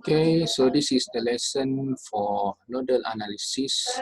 Okay, so this is the lesson for nodal analysis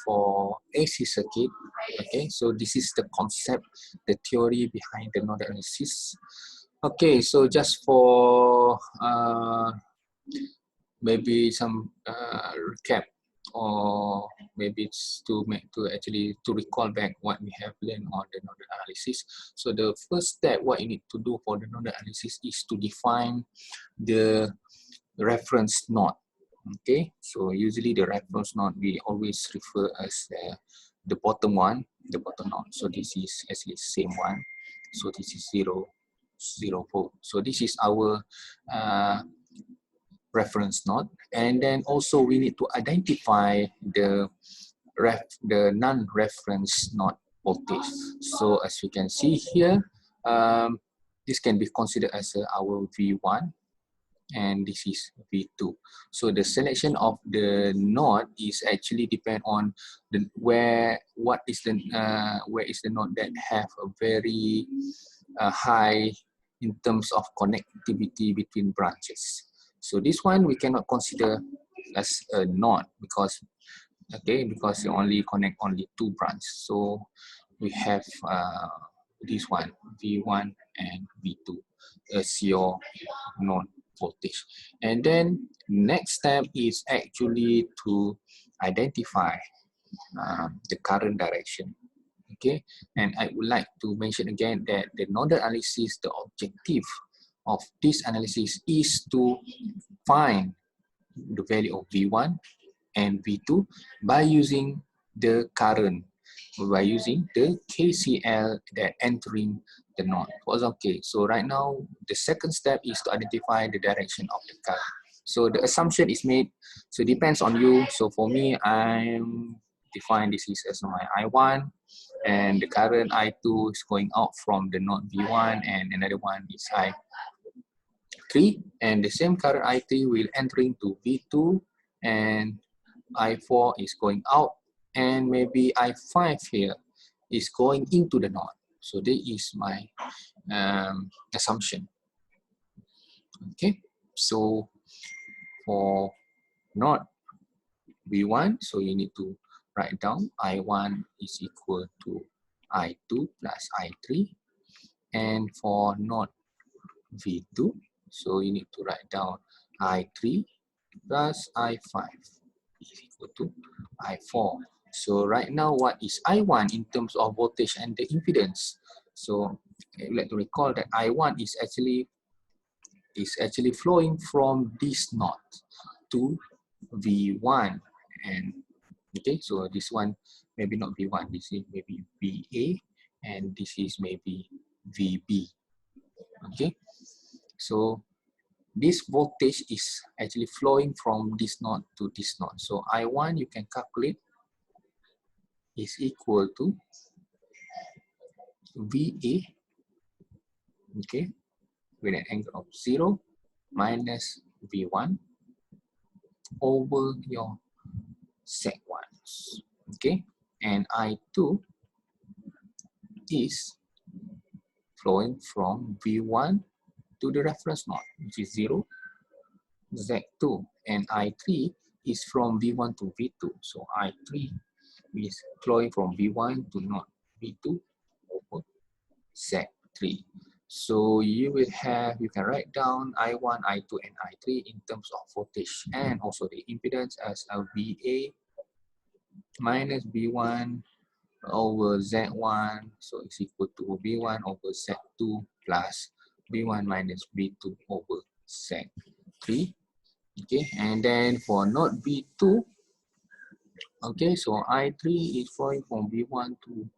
for AC circuit. Okay, so this is the concept, the theory behind the nodal analysis. Okay, so just for maybe some recap, or maybe it's to recall back what we have learned on the nodal analysis. So the first step, what you need to do for the nodal analysis is to define the reference node. Okay, so usually the reference node we always refer as the bottom one, the bottom node. So this is actually the same one. So this is 0, 0 volt. So this is our reference node, and then also we need to identify the non-reference node voltage. So as you can see here, this can be considered as our V1, and this is V2. So the selection of the node is actually depend on the where is the node that have a very high in terms of connectivity between branches. So this one we cannot consider as a node because because you only connect only 2 branches. So we have this one, V1 and V2 as your node voltage. And then next step is actually to identify the current direction. Okay, and I would like to mention again that the nodal analysis, the objective of this analysis is to find the value of V1 and V2 by using the current, by using the KCL that entering the node. Okay, so right now the second step is to identify the direction of the current. So the assumption is made, so it depends on you. So for me, I'm define this is as my I1, and the current I2 is going out from the node V1, and another one is I3, and the same current I3 will entering to V2, and I4 is going out, and maybe I5 here is going into the node. So that is my assumption. Okay, so for node V1, so you need to write down I1 is equal to I2 plus I3, and for node V2, so you need to write down I3 plus I5 is equal to I4. So right now, what is I1 in terms of voltage and the impedance? So I would like to recall that I1 is actually flowing from this node to V1, and okay, so this one maybe not V1, this is maybe VA, and this is maybe VB. Okay, so this voltage is actually flowing from this node to this node. So I1 you can calculate is equal to VA, okay, with an angle of 0 minus V1 over your sec1, okay, and I2 is flowing from V1 to the reference node, which is 0, Z2, and I3 is from V1 to V2. So I3 is flowing from V1 to node V2 over Z3. So you can write down I1, I2, and I3 in terms of voltage and also the impedance as a VA minus V1 over Z1, so it's equal to V1 over Z2 plus V1 minus V2 over Z3. Okay, and then for node V2, okay, so I3 is flowing from V1 to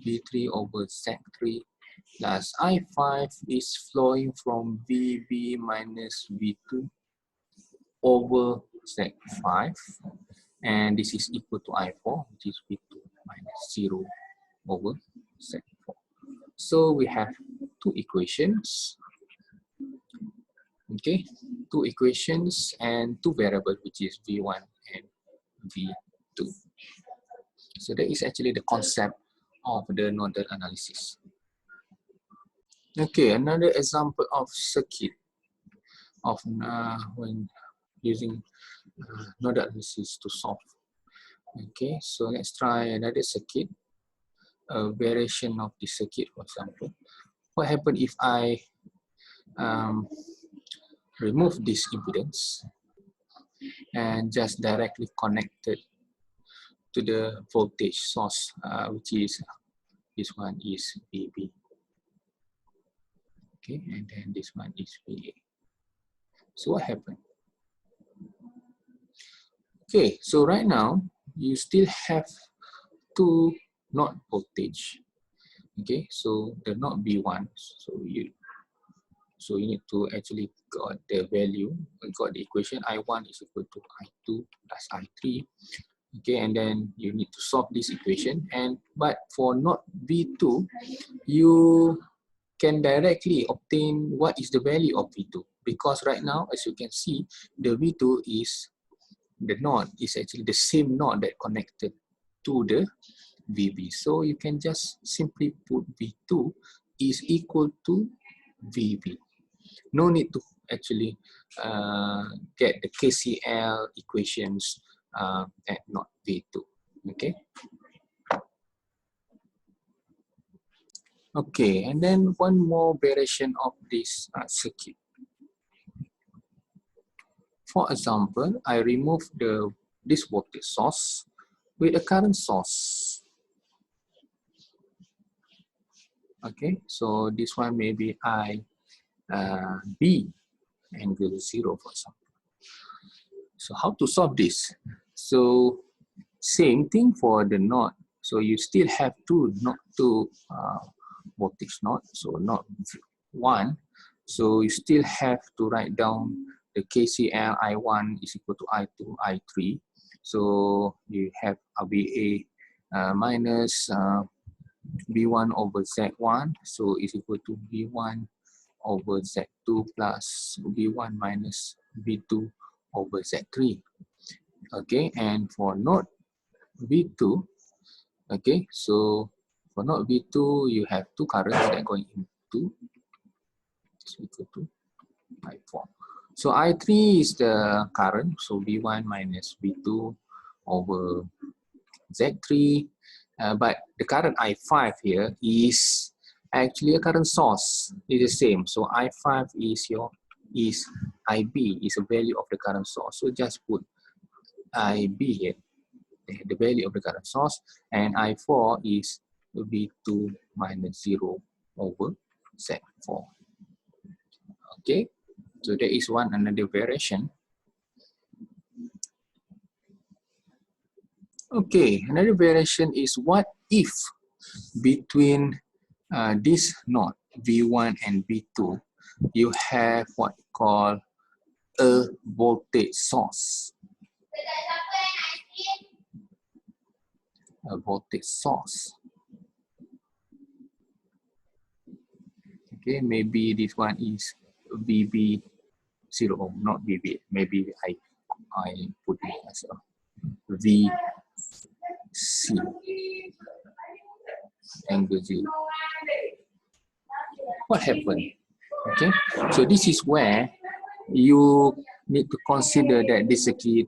V3 over Z3 plus I5 is flowing from VB minus V2 over Z5, and this is equal to I4, which is V2 minus 0 over Z4. So we have two equations. Okay, two equations and two variables, which is V1 and V2. So that is actually the concept of the nodal analysis. Okay, another example of circuit. of when using nodal analysis to solve. Okay, so let's try another circuit, a variation of the circuit, for example. What happens if I remove this impedance and just directly connect it to the voltage source, which is this one is VB. Okay, and then this one is VA. So what happened? Okay, so right now you still have two node voltage. Okay, so the node B1. So you need to actually got the value, got the equation I1 is equal to I2 plus I3. Okay, and then you need to solve this equation. But for node V2, you can directly obtain what is the value of V2, because right now, as you can see, the V2 is the node is actually the same node that connected to the VB. So you can just simply put V2 is equal to VB. No need to actually get the KCL equations at node V2. Okay. Okay, and then one more variation of this circuit. For example, I remove this voltage source with a current source. Okay, so this one maybe B angle 0, for example. So how to solve this? So same thing for the node. So you still have two voltage node. So node 1. So you still have to write down the KCL I1 is equal to I2, I3. So you have a VA minus B1 over Z1. So is equal to B1 over Z2 plus B1 minus B2 over Z3. Okay, and for node V2, okay, so for node V2, you have two currents that are going into, so equal to I4. So I3 is the current, so V1 minus V2 over Z3. But the current I5 here is actually a current source. It's the same. So I5 is IB, is a value of the current source. So just put IB here, the value of the current source, and I4 is V2 minus 0 over Z4. Okay, so there is another variation. Okay, another variation is what if between this node V1 and V2, you have what we call a voltage source. A voltage source. Okay, maybe this one is VB 0, not VB. Maybe I put it as a VC angle 0. What happened? Okay, so this is where you need to consider that this circuit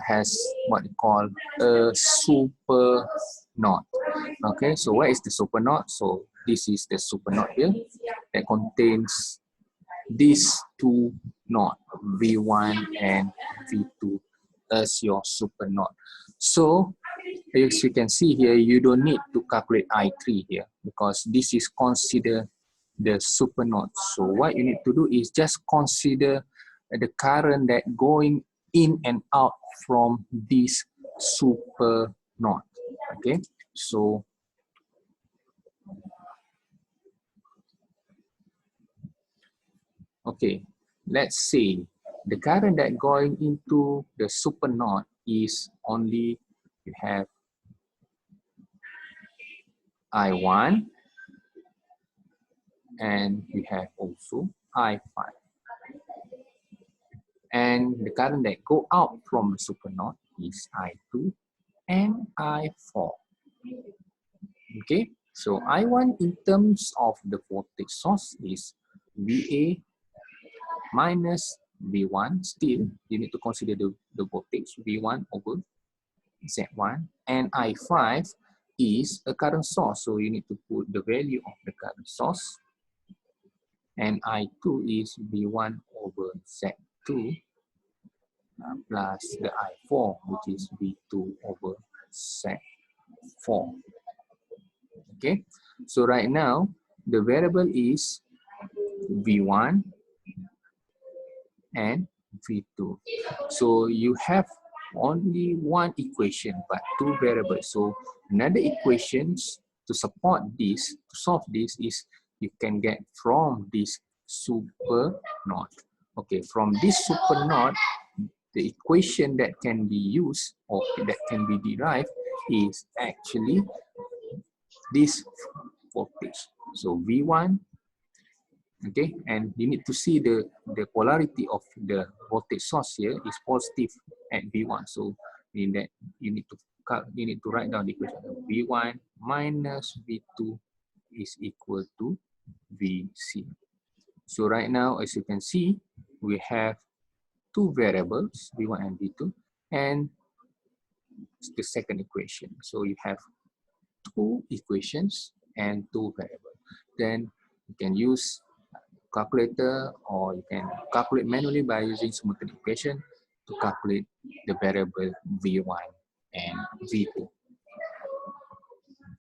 has what we call a super node. Okay, so where is the super node? So this is the super node here that contains these two nodes, V1 and V2, as your super node. So as you can see here, you don't need to calculate I3 here because this is considered the super node. So what you need to do is just consider the current that going in and out from this super node. Okay, so okay, let's say the current that going into the super node is only, you have I1 and we have also I5. And the current that go out from the super node is I2 and I4. Okay, so I1 in terms of the voltage source is VA minus V1. Still, you need to consider the voltage V1 over Z1, and I5 is a current source, so you need to put the value of the current source, and I2 is V1 over Z2 plus the I4, which is V2 over Z4. Okay, so right now the variable is V1 and V2. So you have only one equation but two variables. So another equations to support this, to solve this, is you can get from this super node. Okay, from this super node, the equation that can be used or that can be derived is actually this voltage. So V1. Okay, and you need to see the polarity of the voltage source here is positive at V1. So in that you need to write down the equation. V1 minus V2 is equal to Vc. So right now, as you can see, we have two variables, V1 and V2, and the second equation. So you have two equations and two variables. Then you can use calculator, or you can calculate manually by using simultaneous equation to calculate the variable V1 and V2.